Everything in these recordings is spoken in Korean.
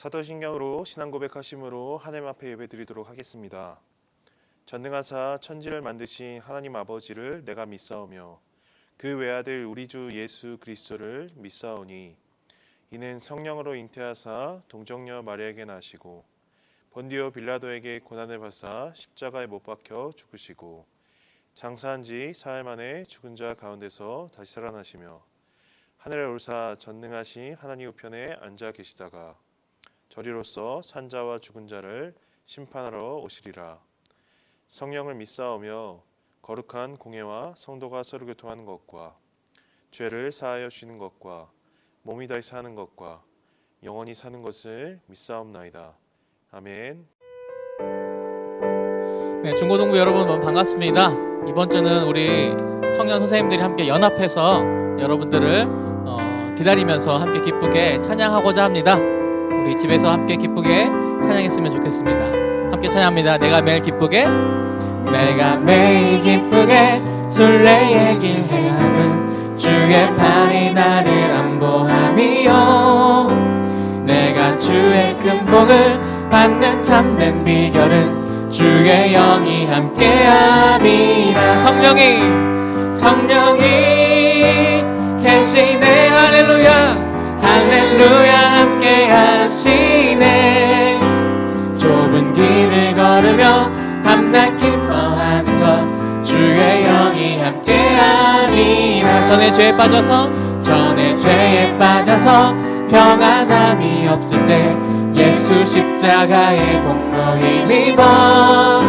사도신경으로 신앙 고백하심으로 하나님 앞에 예배드리도록 하겠습니다. 전능하사 천지를 만드신 하나님 아버지를 내가 믿사오며 그 외아들 우리 주 예수 그리스도를 믿사오니 이는 성령으로 잉태하사 동정녀 마리아에게 나시고 본디오 빌라도에게 고난을 받사 십자가에 못 박혀 죽으시고 장사한 지 사흘 만에 죽은 자 가운데서 다시 살아나시며 하늘에 올사 전능하신 하나님 우편에 앉아 계시다가 저리로서 산자와 죽은 자를 심판하러 오시리라. 성령을 믿사오며 거룩한 공예와 성도가 서로 교통하는 것과 죄를 사하여 주시는 것과 몸이 다시 사는 것과 영원히 사는 것을 믿사옵나이다. 아멘. 네, 중고등부 여러분 반갑습니다. 이번 주는 우리 청년 선생님들이 함께 연합해서 여러분들을 기다리면서 함께 기쁘게 찬양하고자 합니다. 우리 집에서 함께 기쁘게 찬양했으면 좋겠습니다. 함께 찬양합니다. 내가 매일 기쁘게 순례의 길 행함은 주의 팔이 나를 안보함이요 내가 주의 큰 복을 받는 참된 비결은 주의 영이 함께함이라. 성령이 계시네. 할렐루야 함께 하시네. 좁은 길을 걸으며 밤낮 기뻐하는 것 주의 영이 함께 함이라. 전에 죄에 빠져서 평안함이 없을 때 예수 십자가의 공로 힘입어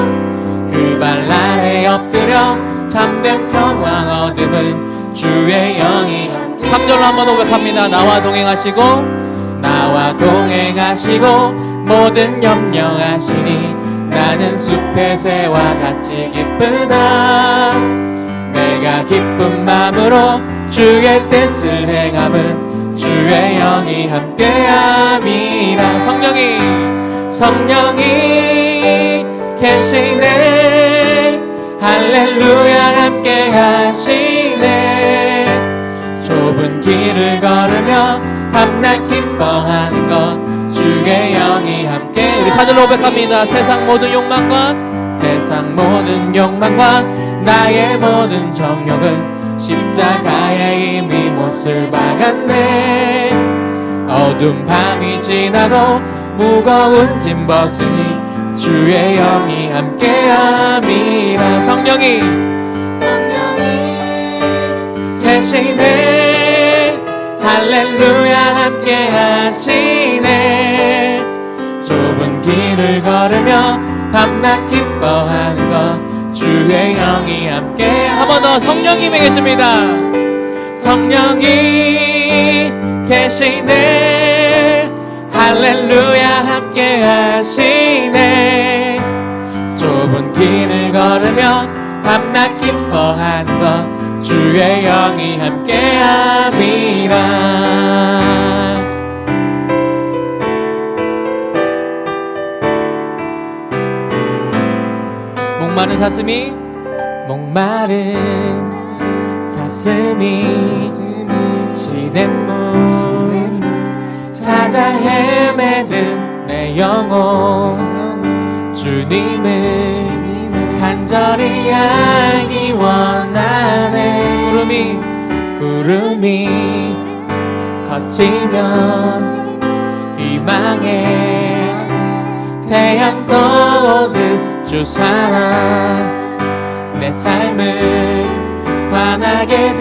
그 발 아래 엎드려 참된 평화 얻음은 주의 영이 함께. 3절로 한번 고백합니다. 나와 동행하시고 모든 염려하시니 나는 숲의 새와 같이 기쁘다. 내가 기쁜 마음으로 주의 뜻을 행함은 주의 영이 함께함이라. 성령이 계시네. 할렐루야 함께 하시네. 좁은 길을 걸으며 밤낮 기뻐하는 것 주의 영이 함께. 우리 4절로 고백합니다. 세상 모든 욕망과 나의 모든 정욕은 십자가에 이미 못을 박았네. 어두운 밤이 지나고 무거운 짐 벗으니 주의 영이 함께함이라. 성령이 계시네. 할렐루야 함께 하시네. 좁은 길을 걸으며 밤낮 기뻐하는 것 주의 영이 함께. 한 번 더. 성령님이 계십니다. 성령이 계시네. 할렐루야 함께 하시네. 좁은 길을 걸으며 밤낮 기뻐하는 것 주의 영이 함께함이라. 목마른 사슴이 시냇물 찾아 헤매든 내 영혼 주님을 간절히 알기 원하네. 구름이 거치면 희망의 태양 떠오듯 주 사랑 내 삶을 환하게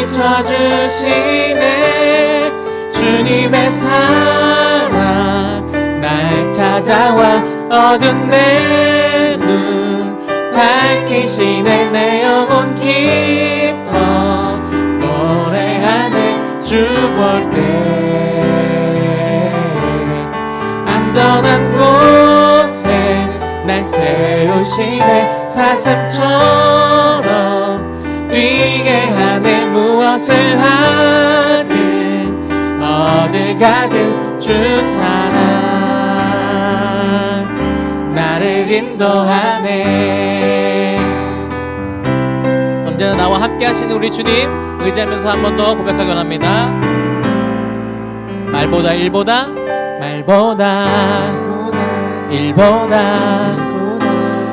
비춰주시네. 주님의 사랑 날 찾아와 어두운 내 눈 밝히시네. 내 영혼 기뻐 노래하네. 주 볼 때 안전한 곳에 날 세우시네. 사슴처럼 뛰게 하네. 무엇을 하든 어딜 가든 주 사랑 나를 인도하네. 언제나 나와 함께 하시는 우리 주님 의지하면서 한 번 더 고백하기 원합니다. 말보다 일보다 말보다 일보다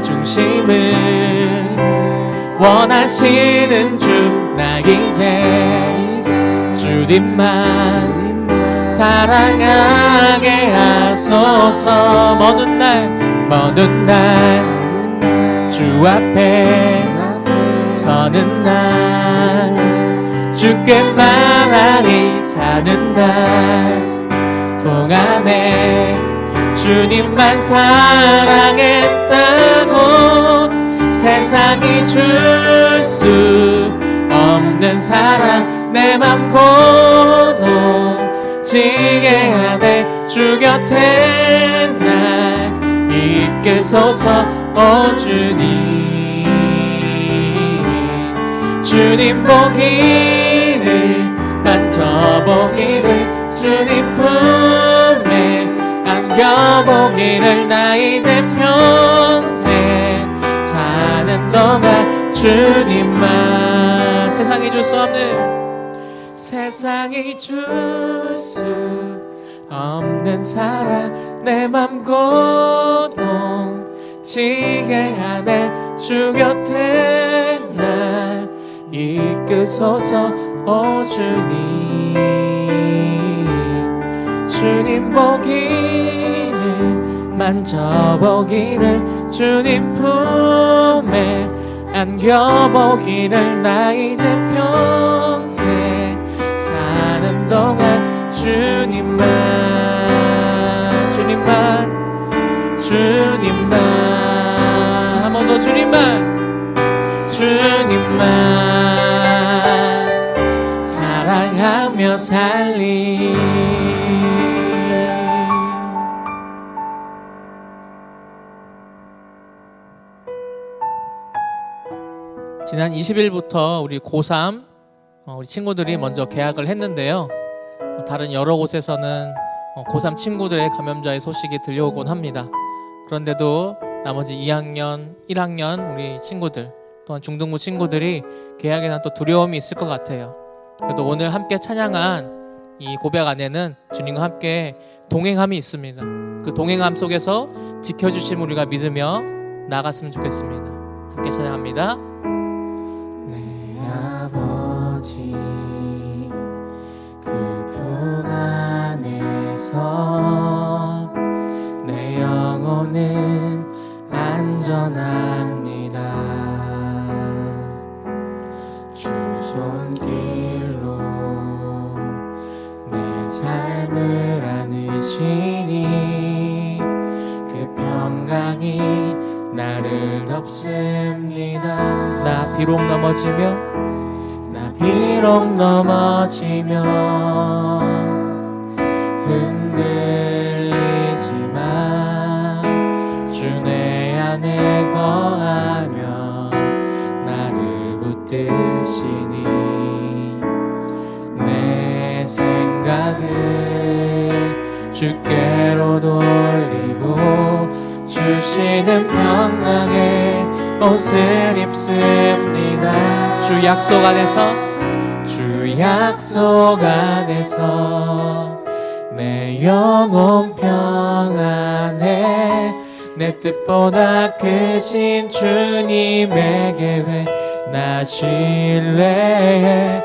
중심을 원하시는 주, 나 이제 주님만 사랑하게 하소서. 먼 날 주 앞에 서는 날, 주께 말하리 사는 날 동안에 주님만 사랑했다고 세상이 줄 수 없는 사랑, 내 맘 고동지게 하네 주 곁에 날 이끄소서. 오 주님, 주님 보기를 만져보기를, 주님 품에 안겨보기를, 나 이제 평생 사는 동안 주님만 세상이 줄 수 없는 사랑, 내 맘 고동지게 하네 주 곁에 날 이끄소서. 오 주님, 주님 보기를 만져보기를, 주님 품에 안겨보기를, 나 이제 평생 사는 동안 주님만 한 번 더 주님만 사랑하며 살리. 지난 20일부터 우리 고3 우리 친구들이 먼저 개학을 했는데요. 다른 여러 곳에서는 고3 친구들의 감염자의 소식이 들려오곤 합니다. 그런데도 나머지 2학년, 1학년 우리 친구들, 또한 중등부 친구들이 개학에 대한 또 두려움이 있을 것 같아요. 그래도 오늘 함께 찬양한 이 고백 안에는 주님과 함께 동행함이 있습니다. 그 동행함 속에서 지켜주심 우리가 믿으며 나아갔으면 좋겠습니다. 함께 찬양합니다. 내 아버지 그 품 안에서 내 영혼은 안전합니다. 주 손길로 내 삶을 안으시니 그 평강이 나를 덮습니다. 나 비록 넘어지며 흔들리지만 주 내 안에 거하며 나를 붙드시니 내 생각을 주께로 돌리고 주시는 평강의 옷을 입습니다. 주 약속 안에서 내 영혼 평안해 내 뜻보다 크신 주님의 계획 나 신뢰해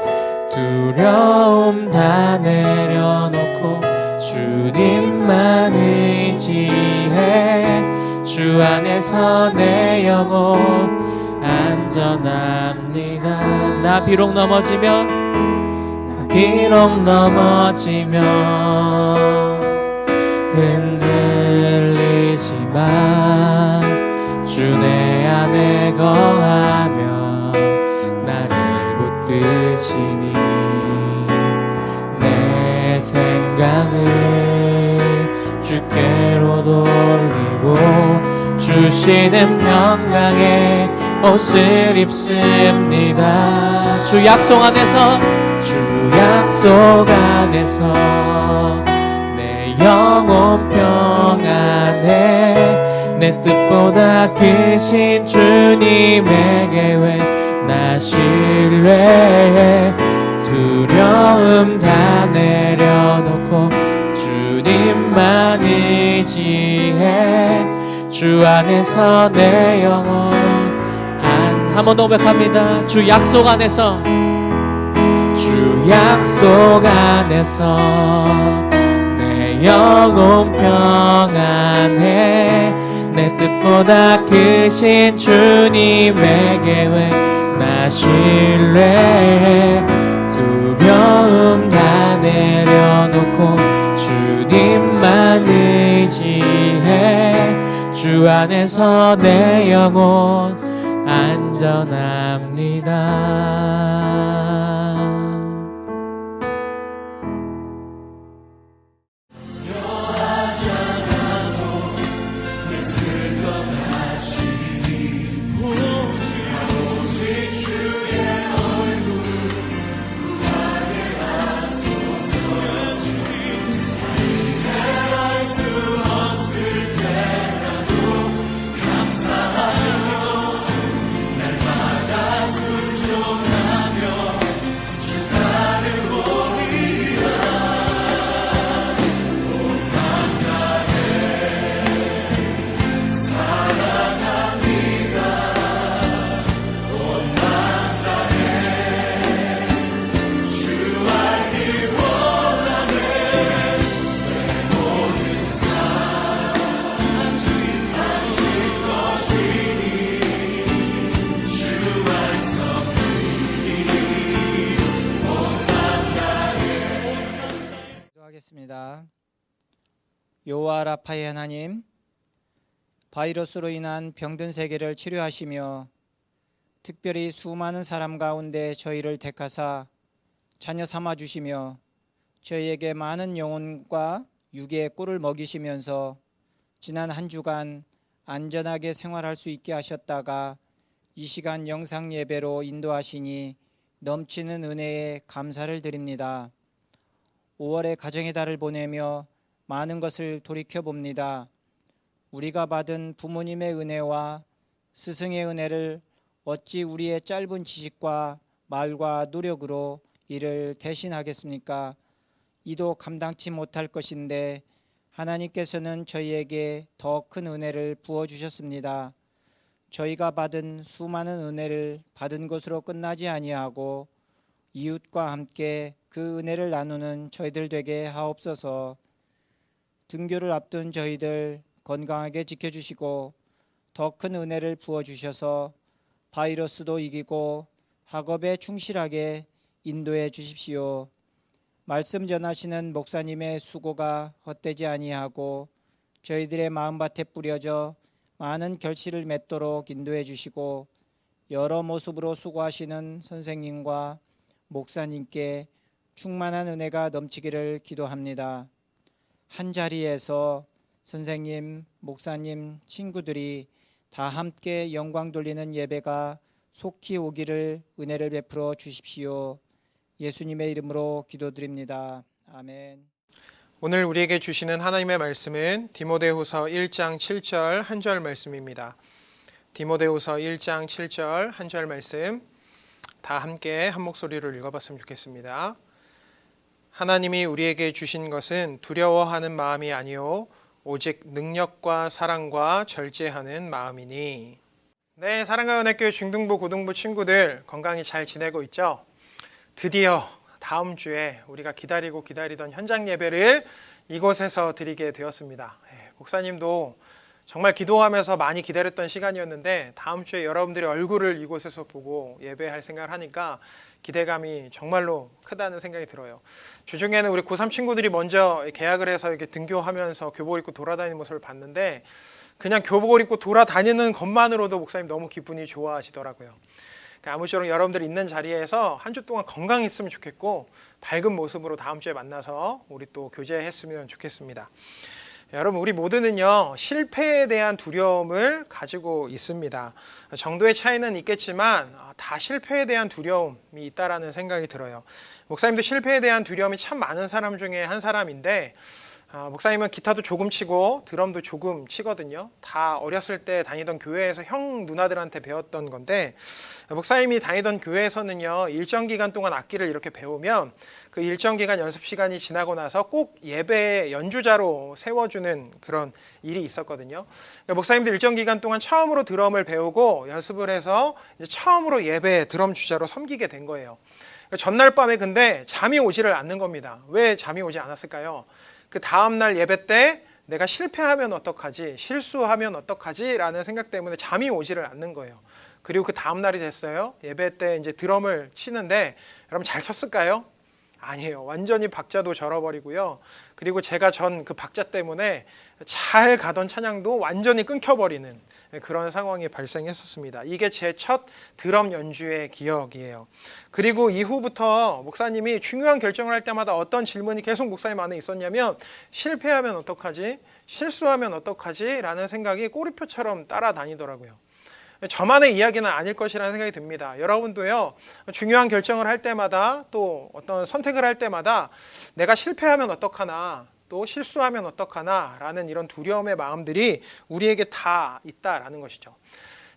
두려움 다 내려놓고 주님만 의지해 주 안에서 내 영혼 안전합니다. 나 비록 넘어지며 흔들리지만 주 내 안에 거하며 나를 붙드시니 내 생각을 주께로 돌리고 주시는 평강의 옷을 입습니다. 주 약속 안에서 내 영혼 평안해 내 뜻보다 크신 주님의 계획 나 신뢰해 두려움 다 내려놓고 주님 주님만 의지해 주 안에서 내 영혼 한 번 더 고백합니다. 주 약속 안에서 주 약속 안에서 내 영혼 평안해 내 뜻보다 크신 주님의 계획 나 신뢰해 두려움 다 내려놓고 주님만 의지해 주 안에서 내 영혼 안전합니다. 기도하겠습니다. 여호와 라파의 하나님, 바이러스로 인한 병든 세계를 치료하시며 특별히 수많은 사람 가운데 저희를 택하사 자녀 삼아 주시며 저희에게 많은 영혼과 육의 꿀을 먹이시면서 지난 한 주간 안전하게 생활할 수 있게 하셨다가 이 시간 영상 예배로 인도하시니 넘치는 은혜에 감사를 드립니다. 5월의 가정의 달을 보내며 많은 것을 돌이켜봅니다. 우리가 받은 부모님의 은혜와 스승의 은혜를 어찌 우리의 짧은 지식과 말과 노력으로 이를 대신하겠습니까? 이도 감당치 못할 것인데 하나님께서는 저희에게 더 큰 은혜를 부어주셨습니다. 저희가 받은 수많은 은혜를 받은 것으로 끝나지 아니하고 이웃과 함께 그 은혜를 나누는 저희들 되게 하옵소서. 등교를 앞둔 저희들 건강하게 지켜주시고 더 큰 은혜를 부어주셔서 바이러스도 이기고 학업에 충실하게 인도해 주십시오. 말씀 전하시는 목사님의 수고가 헛되지 아니하고 저희들의 마음밭에 뿌려져 많은 결실을 맺도록 인도해 주시고 여러 모습으로 수고하시는 선생님과 목사님께 충만한 은혜가 넘치기를 기도합니다. 한 자리에서 선생님, 목사님, 친구들이 다 함께 영광 돌리는 예배가 속히 오기를 은혜를 베풀어 주십시오. 예수님의 이름으로 기도드립니다. 아멘. 오늘 우리에게 주시는 하나님의 말씀은 디모데후서 1장 7절 한 절 말씀입니다. 디모데후서 1장 7절 한 절 말씀 다 함께 한 목소리로 읽어봤으면 좋겠습니다. 하나님이 우리에게 주신 것은 두려워하는 마음이 아니요 오직 능력과 사랑과 절제하는 마음이니. 네, 사랑과 은혜교회 중등부 고등부 친구들 건강히 잘 지내고 있죠? 드디어 다음 주에 우리가 기다리던 현장 예배를 이곳에서 드리게 되었습니다. 목사님도 정말 기도하면서 많이 기다렸던 시간이었는데 다음 주에 여러분들의 얼굴을 이곳에서 보고 예배할 생각을 하니까 기대감이 정말로 크다는 생각이 들어요. 주중에는 우리 고3 친구들이 먼저 계약을 해서 이렇게 등교하면서 교복 입고 돌아다니는 모습을 봤는데 그냥 교복을 입고 돌아다니는 것만으로도 목사님 너무 기분이 좋아하시더라고요. 아무쪼록 여러분들 있는 자리에서 한 주 동안 건강했으면 좋겠고 밝은 모습으로 다음 주에 만나서 우리 또 교제했으면 좋겠습니다. 여러분, 우리 모두는요 실패에 대한 두려움을 가지고 있습니다. 정도의 차이는 있겠지만 다 실패에 대한 두려움이 있다라는 생각이 들어요. 목사님도 실패에 대한 두려움이 참 많은 사람 중에 한 사람인데 목사님은 기타도 조금 치고 드럼도 조금 치거든요. 다 어렸을 때 다니던 교회에서 형 누나들한테 배웠던 건데, 목사님이 다니던 교회에서는요, 일정 기간 동안 악기를 이렇게 배우면 그 일정 기간 연습 시간이 지나고 나서 꼭 예배 연주자로 세워주는 그런 일이 있었거든요. 목사님도 일정 기간 동안 처음으로 드럼을 배우고 연습을 해서 이제 처음으로 예배 드럼 주자로 섬기게 된 거예요. 전날 밤에 근데 잠이 오지를 않는 겁니다. 왜 잠이 오지 않았을까요? 그 다음날 예배 때 내가 실패하면 어떡하지, 실수하면 어떡하지 라는 생각 때문에 잠이 오지를 않는 거예요. 그리고 그 다음날이 됐어요. 예배 때 이제 드럼을 치는데 여러분 잘 쳤을까요? 아니에요. 완전히 박자도 절어버리고요. 그리고 제가 전 그 박자 때문에 잘 가던 찬양도 완전히 끊겨버리는 그런 상황이 발생했었습니다. 이게 제 첫 드럼 연주의 기억이에요. 그리고 이후부터 목사님이 중요한 결정을 할 때마다 어떤 질문이 계속 목사님 안에 있었냐면, 실패하면 어떡하지? 실수하면 어떡하지? 라는 생각이 꼬리표처럼 따라다니더라고요. 저만의 이야기는 아닐 것이라는 생각이 듭니다. 여러분도요, 중요한 결정을 할 때마다 또 어떤 선택을 할 때마다 내가 실패하면 어떡하나, 또 실수하면 어떡하나 라는 이런 두려움의 마음들이 우리에게 다 있다라는 것이죠.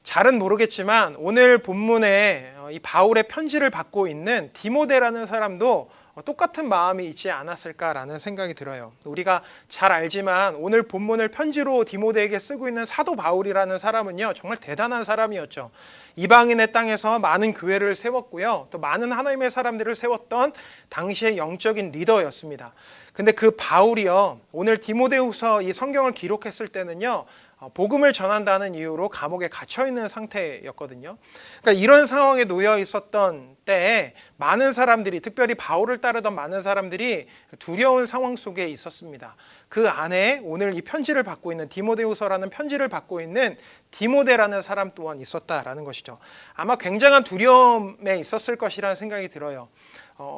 잘은 모르겠지만 오늘 본문에 이 바울의 편지를 받고 있는 디모데라는 사람도 똑같은 마음이 있지 않았을까라는 생각이 들어요. 우리가 잘 알지만 오늘 본문을 편지로 디모데에게 쓰고 있는 사도 바울이라는 사람은요, 정말 대단한 사람이었죠. 이방인의 땅에서 많은 교회를 세웠고요, 또 많은 하나님의 사람들을 세웠던 당시의 영적인 리더였습니다. 근데 그 바울이요, 오늘 디모데후서 이 성경을 기록했을 때는요, 복음을 전한다는 이유로 감옥에 갇혀 있는 상태였거든요. 그러니까 이런 상황에 놓여 있었던 때에 많은 사람들이, 특별히 바울을 따르던 많은 사람들이 두려운 상황 속에 있었습니다. 그 안에 오늘 이 편지를 받고 있는, 디모데후서라는 편지를 받고 있는 디모데라는 사람 또한 있었다라는 것이죠. 아마 굉장한 두려움에 있었을 것이라는 생각이 들어요.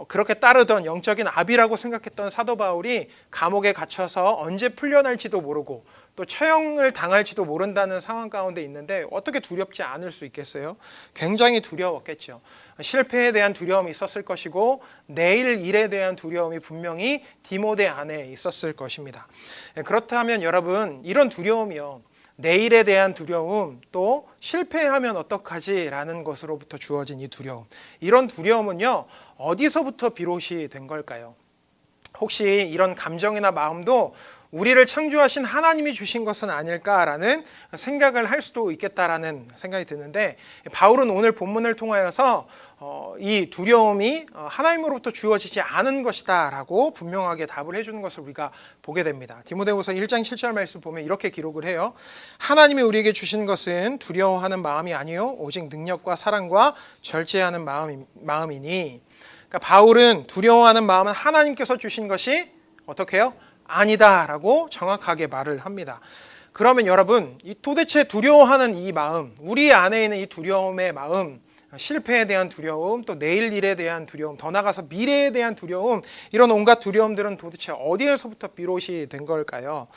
그렇게 따르던 영적인 아비라고 생각했던 사도 바울이 감옥에 갇혀서 언제 풀려날지도 모르고 또 처형을 당할지도 모른다는 상황 가운데 있는데 어떻게 두렵지 않을 수 있겠어요? 굉장히 두려웠겠죠. 실패에 대한 두려움이 있었을 것이고 내일 일에 대한 두려움이 분명히 디모데 안에 있었을 것입니다. 그렇다면 여러분, 이런 두려움이요, 내일에 대한 두려움, 또 실패하면 어떡하지 라는 것으로부터 주어진 이 두려움, 이런 두려움은요, 어디서부터 비롯이 된 걸까요? 혹시 이런 감정이나 마음도 우리를 창조하신 하나님이 주신 것은 아닐까라는 생각을 할 수도 있겠다라는 생각이 드는데, 바울은 오늘 본문을 통하여서 이 두려움이 하나님으로부터 주어지지 않은 것이다 라고 분명하게 답을 해주는 것을 우리가 보게 됩니다. 디모데후서 1장 7절 말씀 보면 이렇게 기록을 해요. 하나님이 우리에게 주신 것은 두려워하는 마음이 아니요 오직 능력과 사랑과 절제하는 마음이니, 그러니까 바울은 두려워하는 마음은 하나님께서 주신 것이 어떻게 해요? 아니다라고 정확하게 말을 합니다. 그러면 여러분, 이 도대체 두려워하는 이 마음, 우리 안에 있는 이 두려움의 마음, 실패에 대한 두려움, 또 내일 일에 대한 두려움, 더 나아가서 미래에 대한 두려움, 이런 온갖 두려움들은 도대체 어디에서부터 비롯이 된 걸까요?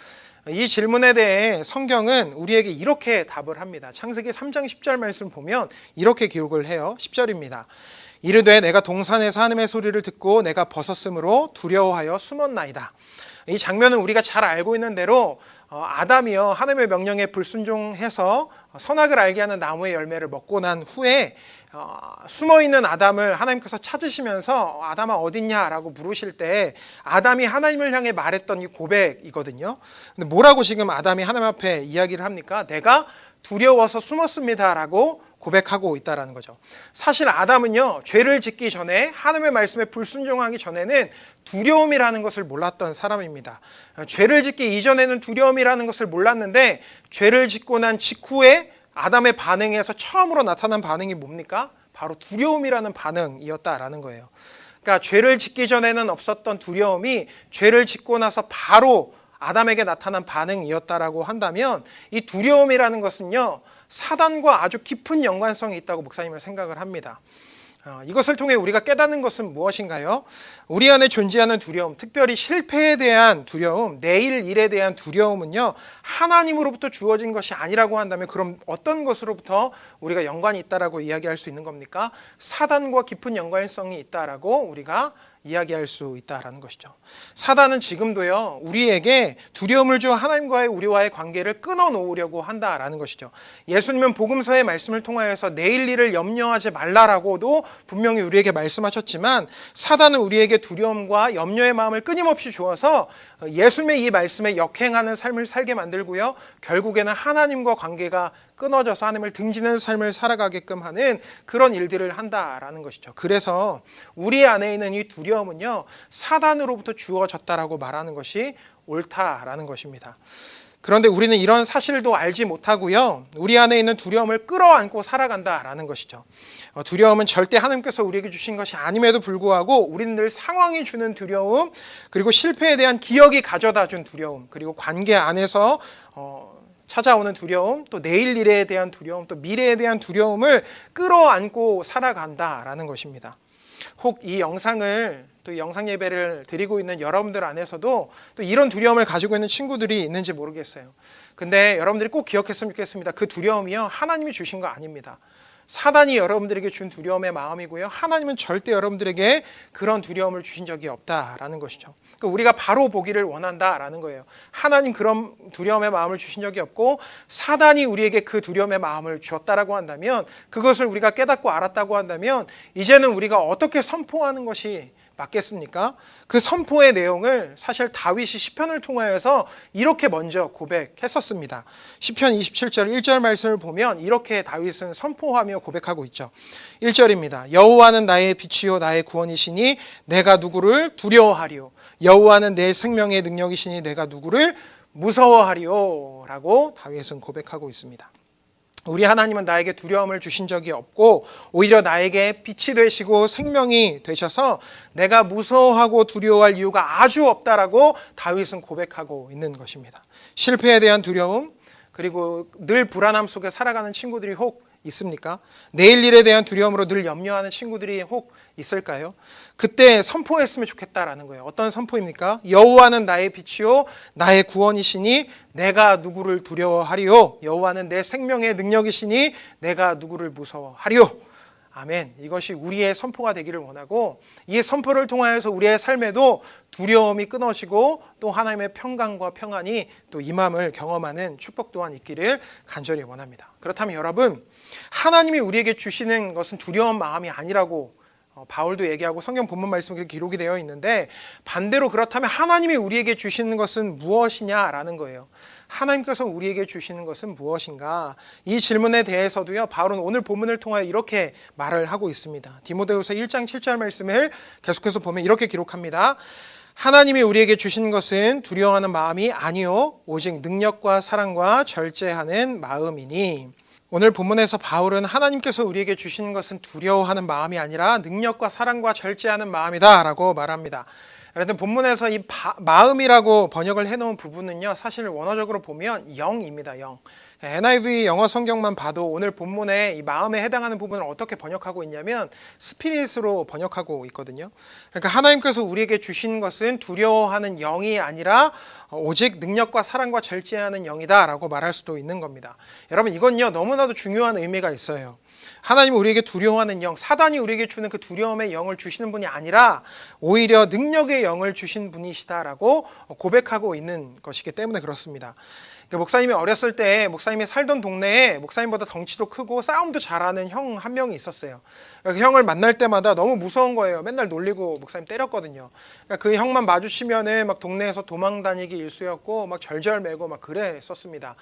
이 질문에 대해 성경은 우리에게 이렇게 답을 합니다. 창세기 3장 10절 말씀 보면 이렇게 기록을 해요. 10절입니다. 이르되 내가 동산에서 하나님의 소리를 듣고 내가 벗었으므로 두려워하여 숨었나이다. 이 장면은 우리가 잘 알고 있는 대로 아담이요, 하나님의 명령에 불순종해서 선악을 알게 하는 나무의 열매를 먹고 난 후에 숨어있는 아담을 하나님께서 찾으시면서 아담아 어딨냐라고 물으실 때 아담이 하나님을 향해 말했던 이 고백이거든요. 근데 뭐라고 지금 아담이 하나님 앞에 이야기를 합니까? 내가 두려워서 숨었습니다라고 고백하고 있다라는 거죠. 사실 아담은요, 죄를 짓기 전에, 하나님의 말씀에 불순종하기 전에는 두려움이라는 것을 몰랐던 사람입니다. 죄를 짓기 이전에는 두려움이라는 것을 몰랐는데, 죄를 짓고 난 직후에 아담의 반응에서 처음으로 나타난 반응이 뭡니까? 바로 두려움이라는 반응이었다라는 거예요. 그러니까 죄를 짓기 전에는 없었던 두려움이 죄를 짓고 나서 바로 아담에게 나타난 반응이었다라고 한다면, 이 두려움이라는 것은요, 사단과 아주 깊은 연관성이 있다고 목사님은 생각을 합니다. 이것을 통해 우리가 깨닫는 것은 무엇인가요? 우리 안에 존재하는 두려움, 특별히 실패에 대한 두려움, 내일 일에 대한 두려움은요, 하나님으로부터 주어진 것이 아니라고 한다면 그럼 어떤 것으로부터 우리가 연관이 있다라고 이야기할 수 있는 겁니까? 사단과 깊은 연관성이 있다라고 우리가 이야기할 수 있다라는 것이죠. 사단은 지금도요, 우리에게 두려움을 주 하나님과의 우리와의 관계를 끊어놓으려고 한다라는 것이죠. 예수님은 복음서의 말씀을 통하여서 내일 일을 염려하지 말라라고도 분명히 우리에게 말씀하셨지만, 사단은 우리에게 두려움과 염려의 마음을 끊임없이 주어서 예수님의 이 말씀에 역행하는 삶을 살게 만들고요, 결국에는 하나님과 관계가 끊어져서 하나님을 등지는 삶을 살아가게끔 하는 그런 일들을 한다라는 것이죠. 그래서 우리 안에 있는 이 두려움은요, 사단으로부터 주어졌다라고 말하는 것이 옳다라는 것입니다. 그런데 우리는 이런 사실도 알지 못하고요, 우리 안에 있는 두려움을 끌어안고 살아간다라는 것이죠. 두려움은 절대 하나님께서 우리에게 주신 것이 아님에도 불구하고 우리는 늘 상황이 주는 두려움, 그리고 실패에 대한 기억이 가져다 준 두려움, 그리고 관계 안에서 찾아오는 두려움, 또 내일 일에 대한 두려움, 또 미래에 대한 두려움을 끌어안고 살아간다라는 것입니다. 혹 이 영상을, 또 영상 예배를 드리고 있는 여러분들 안에서도 또 이런 두려움을 가지고 있는 친구들이 있는지 모르겠어요. 근데 여러분들이 꼭 기억했으면 좋겠습니다. 그 두려움이요, 하나님이 주신 거 아닙니다. 사단이 여러분들에게 준 두려움의 마음이고요, 하나님은 절대 여러분들에게 그런 두려움을 주신 적이 없다라는 것이죠. 그러니까 우리가 바로 보기를 원한다라는 거예요. 하나님 그런 두려움의 마음을 주신 적이 없고 사단이 우리에게 그 두려움의 마음을 주었다라고 한다면, 그것을 우리가 깨닫고 알았다고 한다면, 이제는 우리가 어떻게 선포하는 것이 맞겠습니까? 그 선포의 내용을 사실 다윗이 시편을 통하여서 이렇게 먼저 고백했었습니다. 시편 27절 1절 말씀을 보면 이렇게 다윗은 선포하며 고백하고 있죠. 1절입니다. 여호와는 나의 빛이요 나의 구원이시니 내가 누구를 두려워하리요. 여호와는 내 생명의 능력이시니 내가 누구를 무서워하리요. 라고 다윗은 고백하고 있습니다. 우리 하나님은 나에게 두려움을 주신 적이 없고 오히려 나에게 빛이 되시고 생명이 되셔서 내가 무서워하고 두려워할 이유가 아주 없다라고 다윗은 고백하고 있는 것입니다. 실패에 대한 두려움, 그리고 늘 불안함 속에 살아가는 친구들이 혹 있습니까? 내일 일에 대한 두려움으로 늘 염려하는 친구들이 혹 있을까요? 그때 선포했으면 좋겠다라는 거예요. 어떤 선포입니까? 여호와는 나의 빛이요 나의 구원이시니 내가 누구를 두려워하리요. 여호와는 내 생명의 능력이시니 내가 누구를 무서워하리요. 아멘. 이것이 우리의 선포가 되기를 원하고, 이 선포를 통하여서 우리의 삶에도 두려움이 끊어지고 또 하나님의 평강과 평안이 또 임함을 경험하는 축복 또한 있기를 간절히 원합니다. 그렇다면 여러분, 하나님이 우리에게 주시는 것은 두려운 마음이 아니라고 바울도 얘기하고 성경 본문 말씀이 기록이 되어 있는데, 반대로 그렇다면 하나님이 우리에게 주시는 것은 무엇이냐라는 거예요. 하나님께서 우리에게 주시는 것은 무엇인가? 이 질문에 대해서도요, 바울은 오늘 본문을 통하여 이렇게 말을 하고 있습니다. 디모데후서 1장 7절 말씀을 계속해서 보면 이렇게 기록합니다. 하나님이 우리에게 주시는 것은 두려워하는 마음이 아니요 오직 능력과 사랑과 절제하는 마음이니. 오늘 본문에서 바울은 하나님께서 우리에게 주시는 것은 두려워하는 마음이 아니라 능력과 사랑과 절제하는 마음이다 라고 말합니다. 그런데 본문에서 이 마음이라고 번역을 해놓은 부분은요, 사실 원어적으로 보면 영입니다. 영. NIV 영어 성경만 봐도 오늘 본문에 이 마음에 해당하는 부분을 어떻게 번역하고 있냐면 스피릿으로 번역하고 있거든요. 그러니까 하나님께서 우리에게 주신 것은 두려워하는 영이 아니라 오직 능력과 사랑과 절제하는 영이다 라고 말할 수도 있는 겁니다. 여러분, 이건요 너무나도 중요한 의미가 있어요. 하나님은 우리에게 두려워하는 영, 사단이 우리에게 주는 그 두려움의 영을 주시는 분이 아니라 오히려 능력의 영을 주신 분이시다라고 고백하고 있는 것이기 때문에 그렇습니다. 목사님이 어렸을 때 목사님이 살던 동네에 목사님보다 덩치도 크고 싸움도 잘하는 형 한 명이 있었어요. 그 형을 만날 때마다 너무 무서운 거예요. 맨날 놀리고 목사님 때렸거든요. 그 형만 마주치면은 막 동네에서 도망 다니기 일쑤였고 막 절절매고 막 그랬었습니다.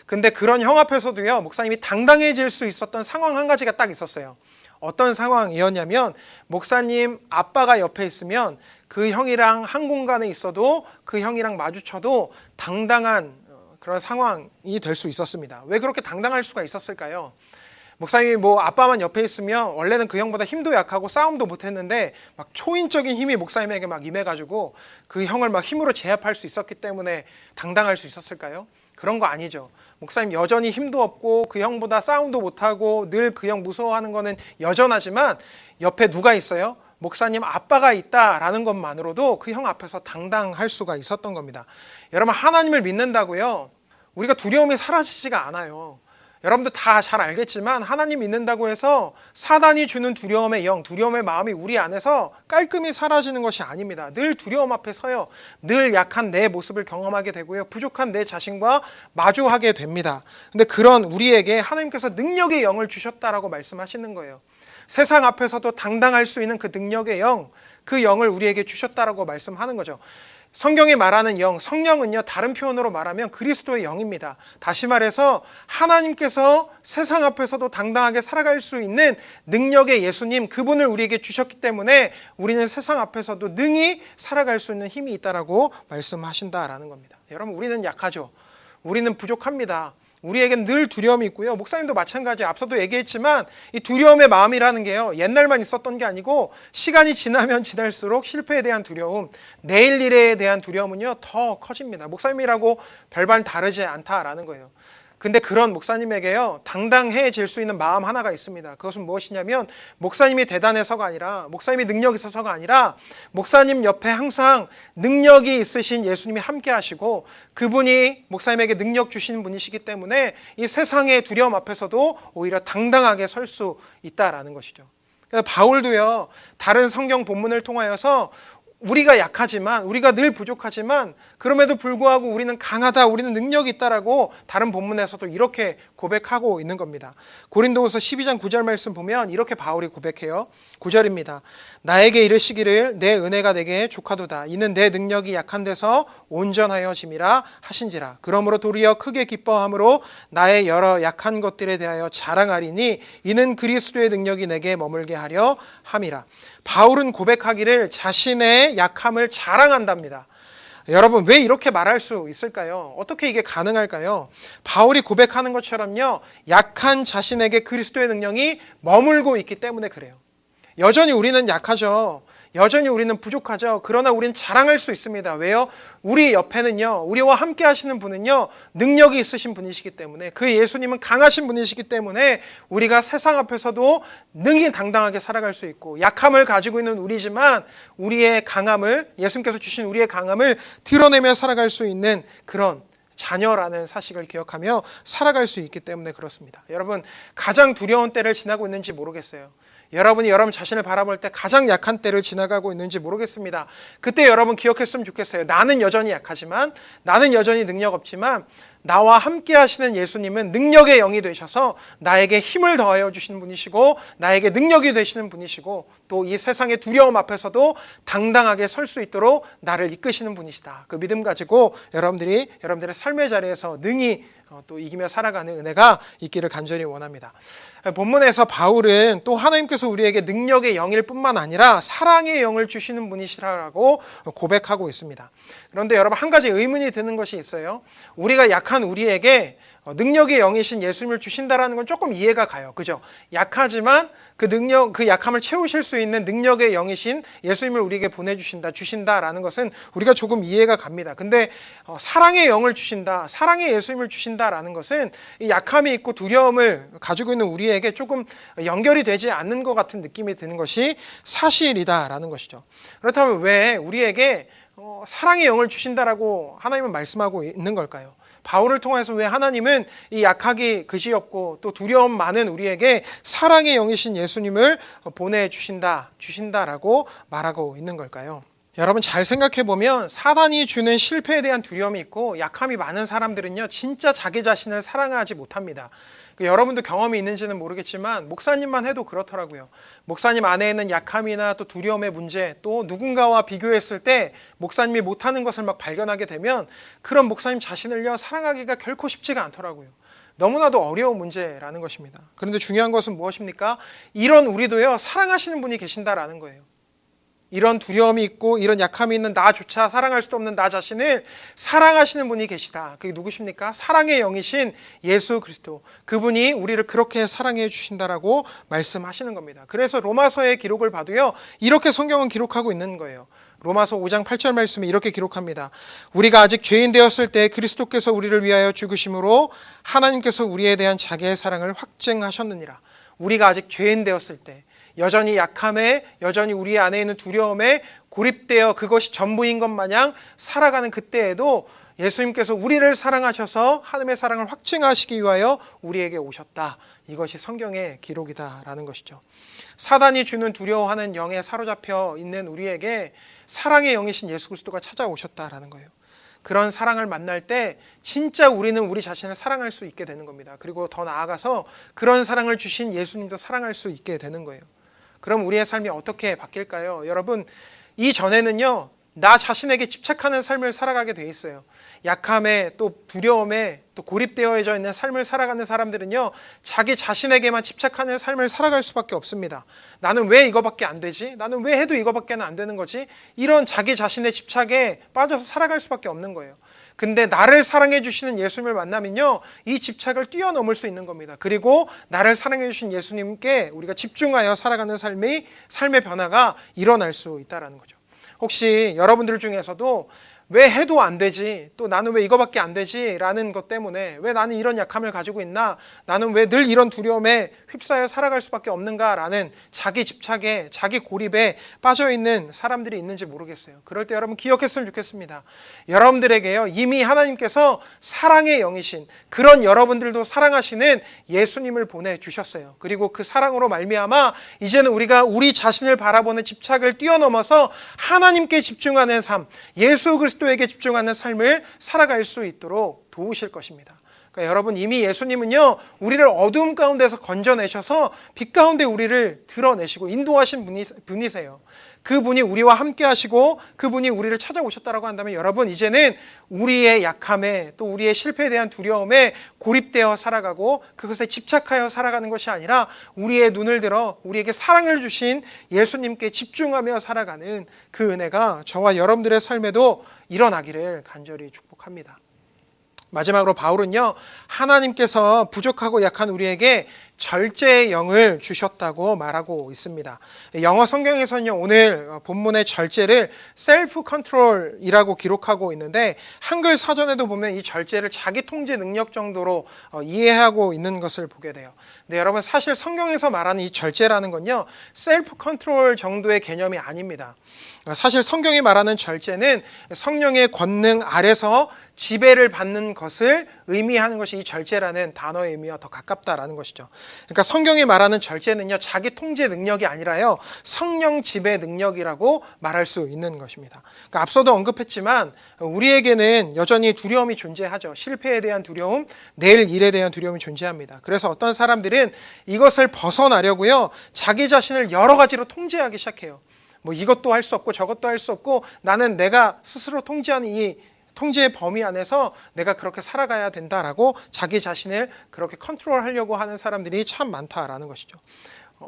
근데 그런 형 앞에서도요, 목사님이 당당해질 수 있었던 상황 한 가지가 딱 있었어요. 어떤 상황이었냐면, 목사님 아빠가 옆에 있으면 그 형이랑 한 공간에 있어도 그 형이랑 마주쳐도 당당한 그런 상황이 될 수 있었습니다. 왜 그렇게 당당할 수가 있었을까요? 목사님이 아빠만 옆에 있으면 원래는 그 형보다 힘도 약하고 싸움도 못했는데 막 초인적인 힘이 목사님에게 막 임해가지고 그 형을 막 힘으로 제압할 수 있었기 때문에 당당할 수 있었을까요? 그런 거 아니죠. 목사님 여전히 힘도 없고 그 형보다 싸움도 못하고 늘 그 형 무서워하는 거는 여전하지만 옆에 누가 있어요? 목사님 아빠가 있다라는 것만으로도 그 형 앞에서 당당할 수가 있었던 겁니다. 여러분, 하나님을 믿는다고요, 우리가 두려움이 사라지지가 않아요. 여러분도 다 잘 알겠지만 하나님 믿는다고 해서 사단이 주는 두려움의 영, 두려움의 마음이 우리 안에서 깔끔히 사라지는 것이 아닙니다. 늘 두려움 앞에 서요. 늘 약한 내 모습을 경험하게 되고요. 부족한 내 자신과 마주하게 됩니다. 근데 그런 우리에게 하나님께서 능력의 영을 주셨다라고 말씀하시는 거예요. 세상 앞에서도 당당할 수 있는 그 능력의 영, 그 영을 우리에게 주셨다라고 말씀하는 거죠. 성경이 말하는 영, 성령은요, 다른 표현으로 말하면 그리스도의 영입니다. 다시 말해서 하나님께서 세상 앞에서도 당당하게 살아갈 수 있는 능력의 예수님, 그분을 우리에게 주셨기 때문에 우리는 세상 앞에서도 능히 살아갈 수 있는 힘이 있다라고 말씀하신다라는 겁니다. 여러분, 우리는 약하죠. 우리는 부족합니다. 우리에겐 늘 두려움이 있고요. 목사님도 마찬가지, 앞서도 얘기했지만 이 두려움의 마음이라는 게요, 옛날만 있었던 게 아니고 시간이 지나면 지날수록 실패에 대한 두려움, 내일 일에 대한 두려움은요 더 커집니다. 목사님이라고 별반 다르지 않다라는 거예요. 근데 그런 목사님에게요, 당당해질 수 있는 마음 하나가 있습니다. 그것은 무엇이냐면, 목사님이 대단해서가 아니라, 목사님이 능력이 있어서가 아니라, 목사님 옆에 항상 능력이 있으신 예수님이 함께 하시고, 그분이 목사님에게 능력 주시는 분이시기 때문에 이 세상의 두려움 앞에서도 오히려 당당하게 설 수 있다라는 것이죠. 바울도요, 다른 성경 본문을 통하여서 우리가 약하지만, 우리가 늘 부족하지만 그럼에도 불구하고 우리는 강하다, 우리는 능력이 있다라고 다른 본문에서도 이렇게 고백하고 있는 겁니다. 고린도후서 12장 9절 말씀 보면 이렇게 바울이 고백해요. 9절입니다. 나에게 이르시기를 내 은혜가 내게 족하도다. 이는 내 능력이 약한 데서 온전하여짐이라 하신지라. 그러므로 도리어 크게 기뻐함으로 나의 여러 약한 것들에 대하여 자랑하리니 이는 그리스도의 능력이 내게 머물게 하려 함이라. 바울은 고백하기를 자신의 약함을 자랑한답니다. 여러분, 왜 이렇게 말할 수 있을까요? 어떻게 이게 가능할까요? 바울이 고백하는 것처럼요, 약한 자신에게 그리스도의 능력이 머물고 있기 때문에 그래요. 여전히 우리는 약하죠. 여전히 우리는 부족하죠. 그러나 우리는 자랑할 수 있습니다. 왜요? 우리 옆에는요, 우리와 함께 하시는 분은요, 능력이 있으신 분이시기 때문에, 그 예수님은 강하신 분이시기 때문에 우리가 세상 앞에서도 능히 당당하게 살아갈 수 있고, 약함을 가지고 있는 우리지만 우리의 강함을, 예수님께서 주신 우리의 강함을 드러내며 살아갈 수 있는 그런 자녀라는 사실을 기억하며 살아갈 수 있기 때문에 그렇습니다. 여러분, 가장 두려운 때를 지나고 있는지 모르겠어요. 여러분이 여러분 자신을 바라볼 때 가장 약한 때를 지나가고 있는지 모르겠습니다. 그때 여러분 기억했으면 좋겠어요. 나는 여전히 약하지만, 나는 여전히 능력 없지만, 나와 함께 하시는 예수님은 능력의 영이 되셔서 나에게 힘을 더하여 주시는 분이시고, 나에게 능력이 되시는 분이시고, 또 이 세상의 두려움 앞에서도 당당하게 설 수 있도록 나를 이끄시는 분이시다. 그 믿음 가지고 여러분들이 여러분들의 삶의 자리에서 능히 또 이기며 살아가는 은혜가 있기를 간절히 원합니다. 본문에서 바울은 또 하나님께서 우리에게 능력의 영일 뿐만 아니라 사랑의 영을 주시는 분이시라고 고백하고 있습니다. 그런데 여러분, 한 가지 의문이 드는 것이 있어요. 우리가 약한 우리에게 능력의 영이신 예수님을 주신다라는 건 조금 이해가 가요. 그죠? 약하지만 그 능력, 그 약함을 채우실 수 있는 능력의 영이신 예수님을 우리에게 주신다라는 것은 우리가 조금 이해가 갑니다. 근데 사랑의 영을 주신다, 사랑의 예수님을 주신다라는 것은 이 약함이 있고 두려움을 가지고 있는 우리에게 조금 연결이 되지 않는 것 같은 느낌이 드는 것이 사실이다라는 것이죠. 그렇다면 왜 우리에게 사랑의 영을 주신다라고 하나님은 말씀하고 있는 걸까요? 바울을 통해서 왜 하나님은 이 약하기 그지없고 또 두려움 많은 우리에게 사랑의 영이신 예수님을 주신다라고 말하고 있는 걸까요? 여러분, 잘 생각해 보면 사단이 주는 실패에 대한 두려움이 있고 약함이 많은 사람들은요, 진짜 자기 자신을 사랑하지 못합니다. 여러분도 경험이 있는지는 모르겠지만 목사님만 해도 그렇더라고요. 목사님 안에 있는 약함이나 또 두려움의 문제, 또 누군가와 비교했을 때 목사님이 못하는 것을 막 발견하게 되면 그런 목사님 자신을요, 사랑하기가 결코 쉽지가 않더라고요. 너무나도 어려운 문제라는 것입니다. 그런데 중요한 것은 무엇입니까? 이런 우리도요, 사랑하시는 분이 계신다라는 거예요. 이런 두려움이 있고 이런 약함이 있는 나조차 사랑할 수도 없는 나 자신을 사랑하시는 분이 계시다. 그게 누구십니까? 사랑의 영이신 예수 그리스도. 그분이 우리를 그렇게 사랑해 주신다라고 말씀하시는 겁니다. 그래서 로마서의 기록을 봐도요, 이렇게 성경은 기록하고 있는 거예요. 로마서 5장 8절 말씀에 이렇게 기록합니다. 우리가 아직 죄인 되었을 때 그리스도께서 우리를 위하여 죽으심으로 하나님께서 우리에 대한 자기의 사랑을 확증하셨느니라. 우리가 아직 죄인 되었을 때, 여전히 약함에, 여전히 우리 안에 있는 두려움에 고립되어 그것이 전부인 것 마냥 살아가는 그때에도 예수님께서 우리를 사랑하셔서 하나님의 사랑을 확증하시기 위하여 우리에게 오셨다. 이것이 성경의 기록이다라는 것이죠. 사단이 주는 두려워하는 영에 사로잡혀 있는 우리에게 사랑의 영이신 예수 그리스도가 찾아오셨다라는 거예요. 그런 사랑을 만날 때 진짜 우리는 우리 자신을 사랑할 수 있게 되는 겁니다. 그리고 더 나아가서 그런 사랑을 주신 예수님도 사랑할 수 있게 되는 거예요. 그럼 우리의 삶이 어떻게 바뀔까요? 여러분, 이전에는요, 나 자신에게 집착하는 삶을 살아가게 돼 있어요. 약함에 또 두려움에 또 고립되어져 있는 삶을 살아가는 사람들은요, 자기 자신에게만 집착하는 삶을 살아갈 수밖에 없습니다. 나는 왜 이거밖에 안 되지? 나는 왜 해도 이거밖에는 안 되는 거지? 이런 자기 자신의 집착에 빠져서 살아갈 수밖에 없는 거예요. 근데 나를 사랑해 주시는 예수님을 만나면요, 이 집착을 뛰어넘을 수 있는 겁니다. 그리고 나를 사랑해 주신 예수님께 우리가 집중하여 살아가는 삶의 변화가 일어날 수 있다는 거죠. 혹시 여러분들 중에서도 왜 해도 안 되지? 또 나는 왜 이거밖에 안 되지? 라는 것 때문에 왜 나는 이런 약함을 가지고 있나? 나는 왜 늘 이런 두려움에 휩싸여 살아갈 수밖에 없는가? 라는 자기 집착에, 자기 고립에 빠져있는 사람들이 있는지 모르겠어요. 그럴 때 여러분 기억했으면 좋겠습니다. 여러분들에게요, 이미 하나님께서 사랑의 영이신 그런 여러분들도 사랑하시는 예수님을 보내주셨어요. 그리고 그 사랑으로 말미암아 이제는 우리가 우리 자신을 바라보는 집착을 뛰어넘어서 하나님께 집중하는 삶, 예수 그리스도에게 집중하는 삶을 살아갈 수 있도록 도우실 것입니다. 그러니까 여러분, 이미 예수님은요, 우리를 어두움 가운데서 건져내셔서 빛 가운데 우리를 드러내시고 인도하신 분이세요. 그분이 우리와 함께 하시고 그분이 우리를 찾아오셨다라고 한다면 여러분, 이제는 우리의 약함에 또 우리의 실패에 대한 두려움에 고립되어 살아가고 그것에 집착하여 살아가는 것이 아니라 우리의 눈을 들어 우리에게 사랑을 주신 예수님께 집중하며 살아가는 그 은혜가 저와 여러분들의 삶에도 일어나기를 간절히 축복합니다. 마지막으로 바울은요, 하나님께서 부족하고 약한 우리에게 절제의 영을 주셨다고 말하고 있습니다. 영어 성경에서는요, 오늘 본문의 절제를 셀프 컨트롤이라고 기록하고 있는데 한글 사전에도 보면 이 절제를 자기 통제 능력 정도로 이해하고 있는 것을 보게 돼요. 근데 여러분, 사실 성경에서 말하는 이 절제라는 건요, 셀프 컨트롤 정도의 개념이 아닙니다. 사실 성경이 말하는 절제는 성령의 권능 아래서 지배를 받는 것을 의미하는 것이 이 절제라는 단어의 의미와 더 가깝다라는 것이죠. 그러니까 성경이 말하는 절제는요, 자기 통제 능력이 아니라요, 성령 지배 능력이라고 말할 수 있는 것입니다. 그러니까 앞서도 언급했지만 우리에게는 여전히 두려움이 존재하죠. 실패에 대한 두려움, 내일 일에 대한 두려움이 존재합니다. 그래서 어떤 사람들은 이것을 벗어나려고요, 자기 자신을 여러 가지로 통제하기 시작해요. 뭐 이것도 할 수 없고 저것도 할 수 없고 나는 내가 스스로 통제하는 이 통제의 범위 안에서 내가 그렇게 살아가야 된다라고 자기 자신을 그렇게 컨트롤하려고 하는 사람들이 참 많다라는 것이죠.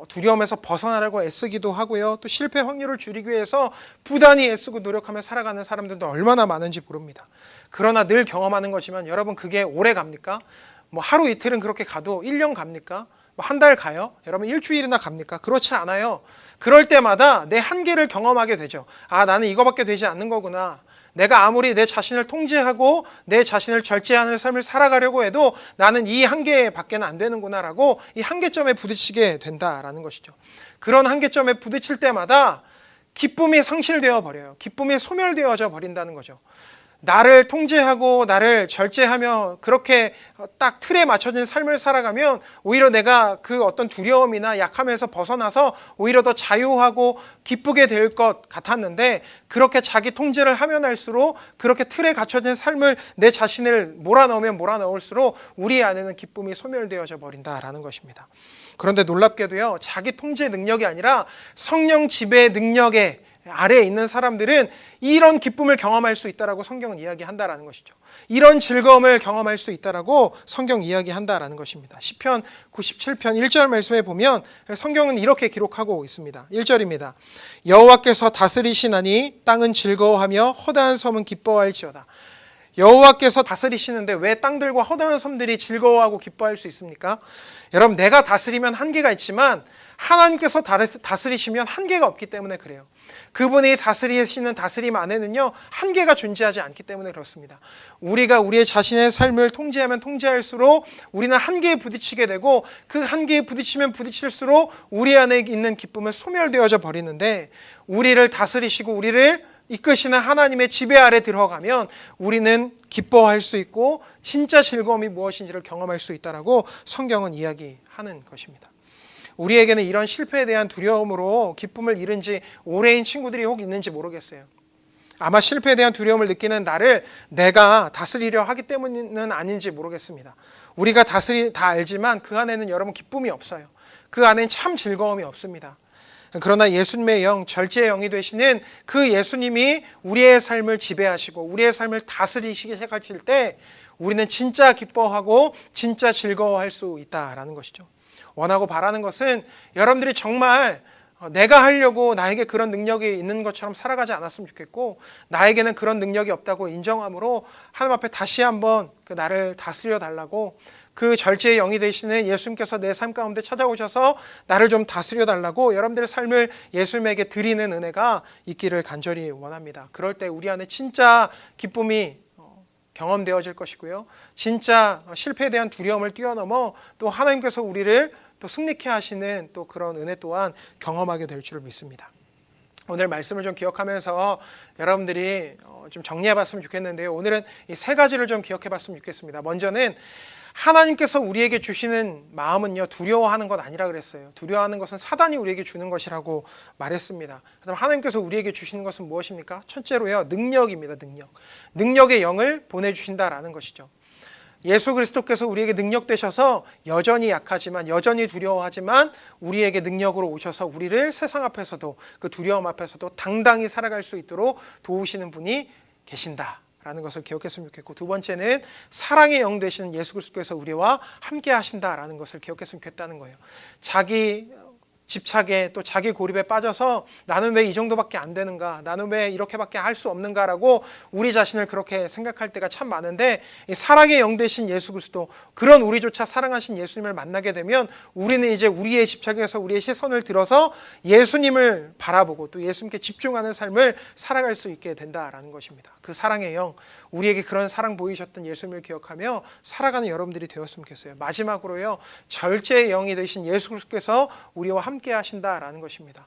두려움에서 벗어나려고 애쓰기도 하고요. 또 실패 확률을 줄이기 위해서 부단히 애쓰고 노력하며 살아가는 사람들도 얼마나 많은지 모릅니다. 그러나 늘 경험하는 거지만 여러분, 그게 오래 갑니까? 뭐 하루 이틀은 그렇게 가도 1년 갑니까? 뭐 한 달 가요? 여러분, 일주일이나 갑니까? 그렇지 않아요. 그럴 때마다 내 한계를 경험하게 되죠. 아, 나는 이거밖에 되지 않는 거구나. 내가 아무리 내 자신을 통제하고 내 자신을 절제하는 삶을 살아가려고 해도 나는 이 한계밖에는 안 되는구나라고 이 한계점에 부딪히게 된다라는 것이죠. 그런 한계점에 부딪힐 때마다 기쁨이 상실되어 버려요. 기쁨이 소멸되어져 버린다는 거죠. 나를 통제하고 나를 절제하며 그렇게 딱 틀에 맞춰진 삶을 살아가면 오히려 내가 그 어떤 두려움이나 약함에서 벗어나서 오히려 더 자유하고 기쁘게 될 것 같았는데, 그렇게 자기 통제를 하면 할수록 그렇게 틀에 갇혀진 삶을 내 자신을 몰아넣으면 몰아넣을수록 우리 안에는 기쁨이 소멸되어져 버린다라는 것입니다. 그런데 놀랍게도요, 자기 통제 능력이 아니라 성령 지배 능력에 아래에 있는 사람들은 이런 기쁨을 경험할 수 있다라고 성경은 이야기한다라는 것이죠. 이런 즐거움을 경험할 수 있다라고 성경 이야기한다라는 것입니다. 시편 97편 1절 말씀에 보면 성경은 이렇게 기록하고 있습니다. 1절입니다. 여호와께서 다스리시나니 땅은 즐거워하며 허다한 섬은 기뻐할지어다. 여호와께서 다스리시는데 왜 땅들과 허다한 섬들이 즐거워하고 기뻐할 수 있습니까? 여러분, 내가 다스리면 한계가 있지만 하나님께서 다스리시면 한계가 없기 때문에 그래요. 그분이 다스리시는 다스림 안에는요, 한계가 존재하지 않기 때문에 그렇습니다. 우리가 우리의 자신의 삶을 통제하면 통제할수록 우리는 한계에 부딪히게 되고, 그 한계에 부딪히면 부딪힐수록 우리 안에 있는 기쁨은 소멸되어져 버리는데, 우리를 다스리시고 우리를 이끄시는 하나님의 지배 아래 들어가면 우리는 기뻐할 수 있고 진짜 즐거움이 무엇인지를 경험할 수 있다라고 성경은 이야기하는 것입니다. 우리에게는 이런 실패에 대한 두려움으로 기쁨을 잃은 지 오래인 친구들이 혹 있는지 모르겠어요. 아마 실패에 대한 두려움을 느끼는 나를 내가 다스리려 하기 때문은 아닌지 모르겠습니다. 우리가 다 알지만 그 안에는 여러분 기쁨이 없어요. 그 안에는 참 즐거움이 없습니다. 그러나 예수님의 영, 절제의 영이 되시는 그 예수님이 우리의 삶을 지배하시고 우리의 삶을 다스리시기 시작하실 때 우리는 진짜 기뻐하고 진짜 즐거워할 수 있다라는 것이죠. 원하고 바라는 것은 여러분들이 정말 내가 하려고 나에게 그런 능력이 있는 것처럼 살아가지 않았으면 좋겠고, 나에게는 그런 능력이 없다고 인정함으로 하나님 앞에 다시 한번 그 나를 다스려 달라고, 그 절제의 영이 되시는 예수님께서 내 삶 가운데 찾아오셔서 나를 좀 다스려 달라고 여러분들의 삶을 예수님에게 드리는 은혜가 있기를 간절히 원합니다. 그럴 때 우리 안에 진짜 기쁨이 경험되어질 것이고요, 진짜 실패에 대한 두려움을 뛰어넘어 또 하나님께서 우리를 또 승리케 하시는 또 그런 은혜 또한 경험하게 될 줄을 믿습니다. 오늘 말씀을 좀 기억하면서 여러분들이 좀 정리해 봤으면 좋겠는데요. 오늘은 이 세 가지를 좀 기억해 봤으면 좋겠습니다. 먼저는 하나님께서 우리에게 주시는 마음은요, 두려워하는 것 아니라 그랬어요. 두려워하는 것은 사단이 우리에게 주는 것이라고 말했습니다. 그다음 하나님께서 우리에게 주시는 것은 무엇입니까? 첫째로요, 능력입니다. 능력의 영을 보내주신다라는 것이죠. 예수 그리스도께서 우리에게 능력 되셔서 여전히 약하지만, 여전히 두려워하지만 우리에게 능력으로 오셔서 우리를 세상 앞에서도, 그 두려움 앞에서도 당당히 살아갈 수 있도록 도우시는 분이 계신다라는 것을 기억했으면 좋겠고, 두 번째는 사랑의 영 되시는 예수 그리스도께서 우리와 함께 하신다라는 것을 기억했으면 좋겠다는 거예요. 자기 집착에 또 자기 고립에 빠져서 나는 왜 이 정도밖에 안 되는가, 나는 왜 이렇게밖에 할 수 없는가라고 우리 자신을 그렇게 생각할 때가 참 많은데, 이 사랑의 영 되신 예수 그리스도, 그런 우리조차 사랑하신 예수님을 만나게 되면 우리는 이제 우리의 집착에서 우리의 시선을 들어서 예수님을 바라보고 또 예수님께 집중하는 삶을 살아갈 수 있게 된다라는 것입니다. 그 사랑의 영, 우리에게 그런 사랑 보이셨던 예수님을 기억하며 살아가는 여러분들이 되었으면 좋겠어요. 마지막으로요, 절제의 영이 되신 예수 그리스도께서 우리와 함께 하신다라는 것입니다.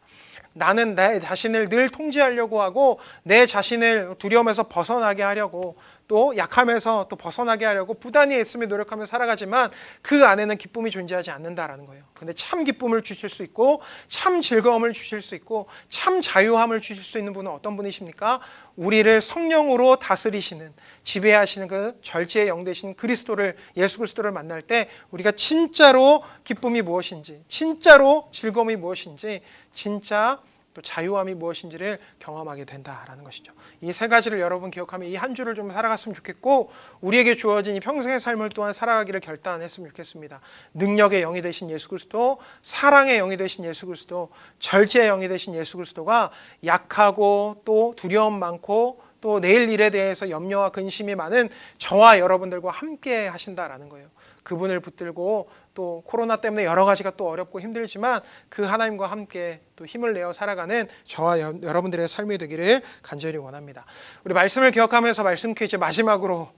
나는 내 자신을 늘 통제하려고 하고 내 자신을 두려움에서 벗어나게 하려고, 또 약함에서 또 벗어나게 하려고 부단히 애쓰며 노력하며 살아가지만 그 안에는 기쁨이 존재하지 않는다라는 거예요. 근데 참 기쁨을 주실 수 있고 참 즐거움을 주실 수 있고 참 자유함을 주실 수 있는 분은 어떤 분이십니까? 우리를 성령으로 다스리시는, 지배하시는 그 절제의 영 되신 그리스도를, 예수 그리스도를 만날 때 우리가 진짜로 기쁨이 무엇인지, 진짜로 즐거움이 무엇인지, 진짜 또 자유함이 무엇인지를 경험하게 된다라는 것이죠. 이 세 가지를 여러분 기억하면 이 한 주를 좀 살아갔으면 좋겠고, 우리에게 주어진 이 평생의 삶을 또한 살아가기를 결단했으면 좋겠습니다. 능력의 영이 되신 예수 그리스도, 사랑의 영이 되신 예수 그리스도, 절제의 영이 되신 예수 그리스도가 약하고 또 두려움 많고 또 내일 일에 대해서 염려와 근심이 많은 저와 여러분들과 함께 하신다라는 거예요. 그분을 붙들고 또 코로나 때문에 여러 가지가 또 어렵고 힘들지만 그 하나님과 함께 또 힘을 내어 살아가는 저와 여러분들의 삶이 되기를 간절히 원합니다. 우리 말씀을 기억하면서 말씀 퀴즈 마지막으로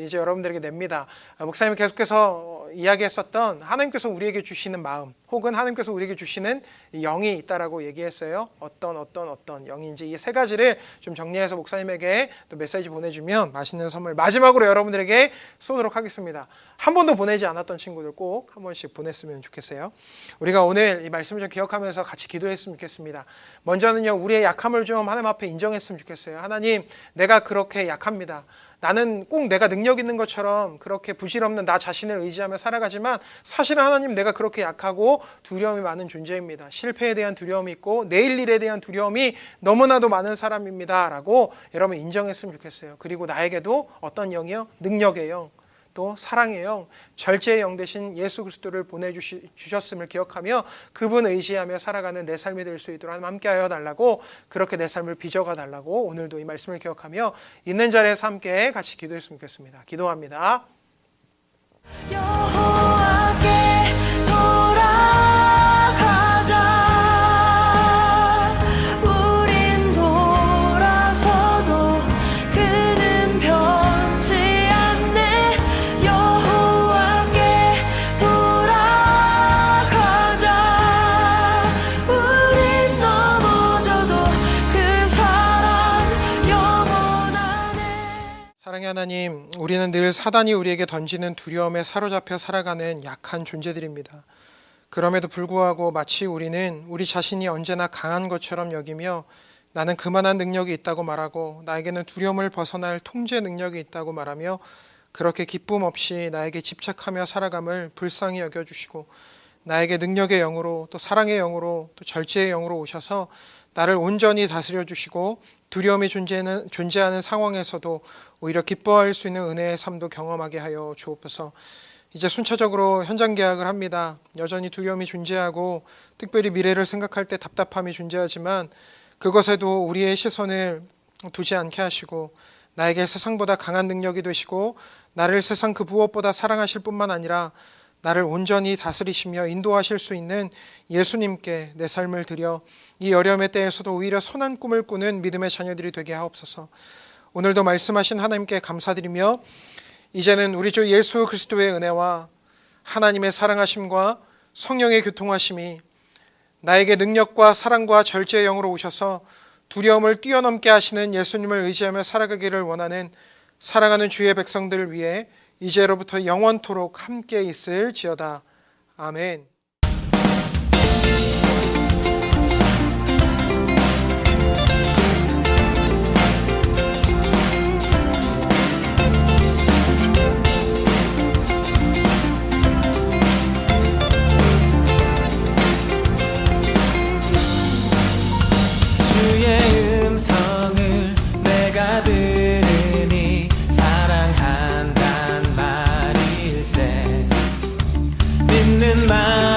이제 여러분들에게 냅니다. 목사님이 계속해서 이야기했었던 하나님께서 우리에게 주시는 마음, 혹은 하나님께서 우리에게 주시는 영이 있다라고 얘기했어요. 어떤 영인지 이 세 가지를 좀 정리해서 목사님에게 또 메시지 보내주면 맛있는 선물 마지막으로 여러분들에게 쏘도록 하겠습니다. 한 번도 보내지 않았던 친구들 꼭 한 번씩 보냈으면 좋겠어요. 우리가 오늘 이 말씀을 좀 기억하면서 같이 기도했으면 좋겠습니다. 먼저는요, 우리의 약함을 좀 하나님 앞에 인정했으면 좋겠어요. 하나님, 내가 그렇게 약합니다. 나는 꼭 내가 능력 있는 것처럼 그렇게 부질없는 나 자신을 의지하며 살아가지만 사실은 하나님, 내가 그렇게 약하고 두려움이 많은 존재입니다. 실패에 대한 두려움이 있고 내일 일에 대한 두려움이 너무나도 많은 사람입니다 라고 여러분 인정했으면 좋겠어요. 그리고 나에게도 어떤 영이요? 능력의 영, 또 사랑의 영, 절제의 영 대신 예수 그리스도를 보내주셨음을 기억하며 그분 의지하며 살아가는 내 삶이 될 수 있도록 하나님 함께하여 달라고, 그렇게 내 삶을 빚어가 달라고 오늘도 이 말씀을 기억하며 있는 자리에서 함께 같이 기도했으면 좋겠습니다. 기도합니다. 여호와께 돌아가자. 우린 돌아서도 그는 변치 않네. 여호와께 돌아가자. 우린 넘어져도 그 사랑 영원하네. 사랑의 하나님, 우리는 늘 사단이 우리에게 던지는 두려움에 사로잡혀 살아가는 약한 존재들입니다. 그럼에도 불구하고 마치 우리는 우리 자신이 언제나 강한 것처럼 여기며 나는 그만한 능력이 있다고 말하고 나에게는 두려움을 벗어날 통제 능력이 있다고 말하며 그렇게 기쁨 없이 나에게 집착하며 살아감을 불쌍히 여겨주시고 나에게 능력의 영으로 또 사랑의 영으로 또 절제의 영으로 오셔서 나를 온전히 다스려 주시고 두려움이 존재하는 상황에서도 오히려 기뻐할 수 있는 은혜의 삶도 경험하게 하여 주옵소서. 이제 순차적으로 현장 계약을 합니다. 여전히 두려움이 존재하고 특별히 미래를 생각할 때 답답함이 존재하지만 그것에도 우리의 시선을 두지 않게 하시고 나에게 세상보다 강한 능력이 되시고 나를 세상 그 무엇보다 사랑하실 뿐만 아니라 나를 온전히 다스리시며 인도하실 수 있는 예수님께 내 삶을 드려 이 어려움의 때에서도 오히려 선한 꿈을 꾸는 믿음의 자녀들이 되게 하옵소서. 오늘도 말씀하신 하나님께 감사드리며 이제는 우리 주 예수 그리스도의 은혜와 하나님의 사랑하심과 성령의 교통하심이 나에게 능력과 사랑과 절제의 영으로 오셔서 두려움을 뛰어넘게 하시는 예수님을 의지하며 살아가기를 원하는 사랑하는 주의 백성들을 위해 이제로부터 영원토록 함께 있을지어다. 아멘. 주의 음성을 내가 들으니 사랑한단 말일세 믿는 마음